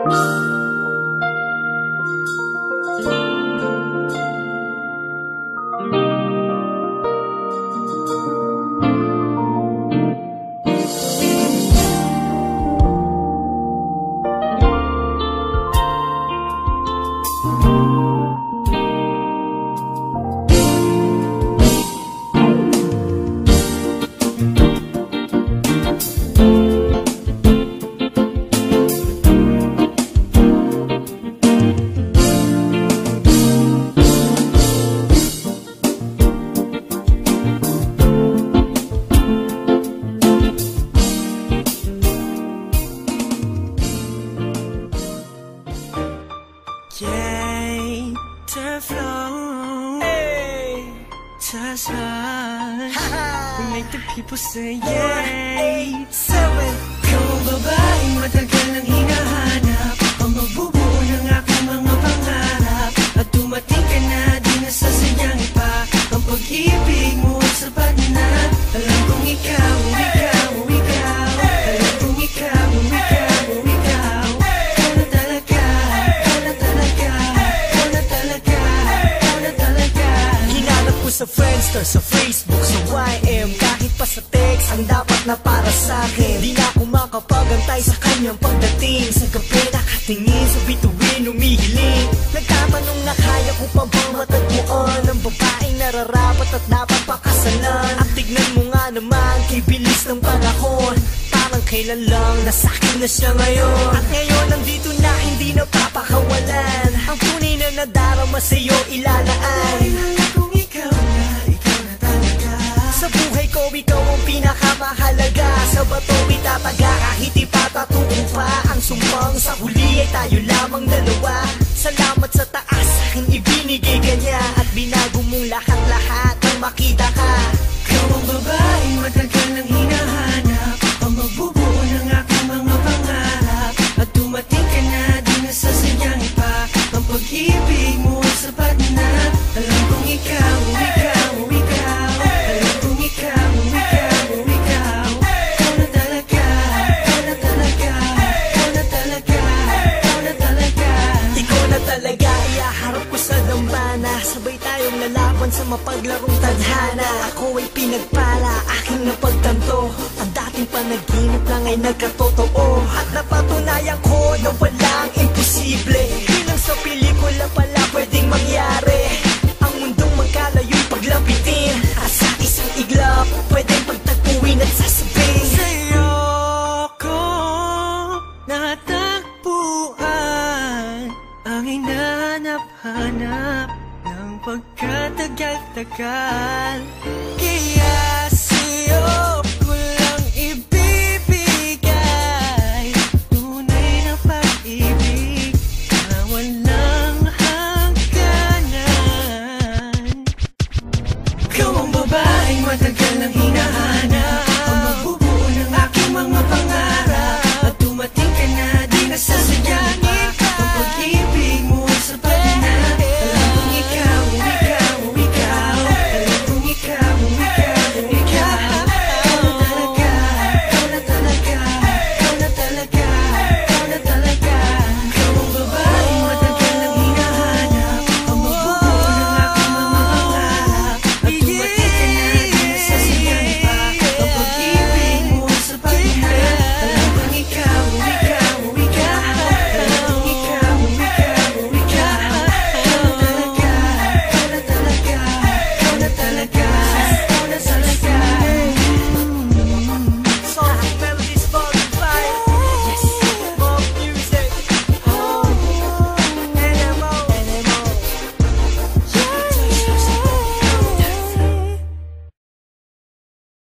We make the people say yay. 7. Ikaw ang babaeng matagal nang hinahanap, ang magbubuo ng aking mga pangarap. At dumating ka na, di nasasayang pa ang pag-ibig mo at sapat na. Alam kong ikaw, ikaw, ikaw. Alam kong ikaw, ikaw, ikaw. Ikaw na talaga, ikaw na talaga, ikaw na talaga, ikaw na talaga. Hinanap ko sa Friendster, sa Facebook, sa YM, kahit pa sa text, ang dapat na para sa'kin. Di na ako makapagantay sa kanyang pagdating. Sa gabi nakatingin, sa bituin umihiling. Nagtatanong na kaya ko pa bang matagpuan ang babaeng nararapat at dapat pakasalan. At tignan mo nga naman, kay bilis ng panahon, parang kailan lang nasa'kin na siya ngayon. At ngayon nandito na, hindi na papakawalan ang tunay na nadarama sa'yo ilalaan. Sa buhay ko, ikaw ang pinakamahalaga. Sa bato itataga kahit ipatatuon pa ang sumbang. Sa huli ay tayo lamang dalawa. Salamat sa taas aking ibinigay ka niya. At binago mong lahat-lahat nang makita ka. Ikaw ang babaeng matagal nang hinahanap, ang magbubuo ng aking mga pangarap. At dumating ka na, di nasasayang pa ang pag-ibig mo at sapat na. Alam kong ikaw, ikaw, ikaw. Alam kong ikaw, ikaw, ikaw. Ikaw na talaga, ikaw na talaga, ikaw na talaga, ikaw na talaga. Ikaw na talaga, iaharap ko sa dambana. Sabay tayong lalaban sa mapaglarong tadhana. Ako ay pinagpala, aking napagtanto. Ang dating panaginip lang ay nagkatotoo. At napatunayan ko na walang imposible. Bilang sa pelikula pala pwedeng mangyari. Ang mundong magkalayo'y paglapitin. At sa isang iglap, pwedeng pagtagpuin at sasabihin sa'yo ko natagpuan ang hinanap-hanap ng pagkatagal-tagal. Kaya sa'yo